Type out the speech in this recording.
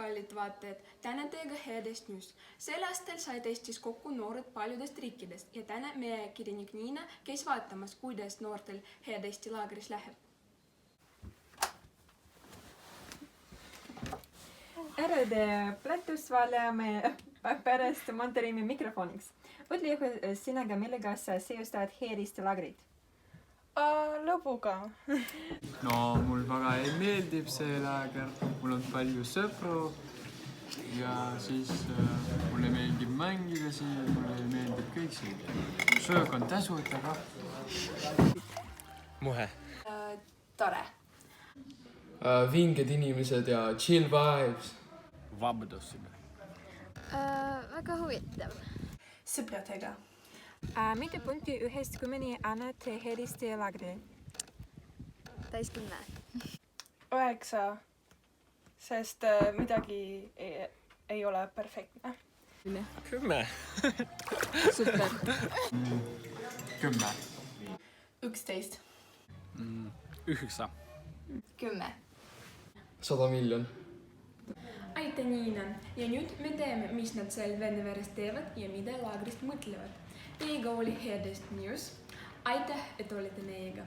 kallid vaatajad, täna teiega Headest News. Sel aastal said Eestis kokku noored paljudest riikidest ja täna meie kirjanik Niina käis vaatamas, kuidas noortel Headesti laagris läheb. Ärade plätusvalemme pärast mandariini mikrofoniks. Ütle sinäga, millega sa seostad Headesti laagrit? Lõbuga. No mul väga meeldib see laager, mul on palju sõpru ja siis mulle meeldib mängida siin, mulle meeldib kõik siin. Söök on tasuta ka. Muhe. Tore. Vinged inimesed ja chill vibes. Vabadus. Väga huvitav. Sõpradega. Mitu punkti 1-10 annad Headesti laagrile? Täis 10. 9, sest midagi ei ole perfektne. 10. Super. 10. 11. 9. 10. 100 miljon. Aitäh, Niina! Ja nüüd me teeme, mis nad seal Venneveres teevad ja mida laagrist mõtlevad. Teiega oli Headest News. Aitäh, et olite meiega!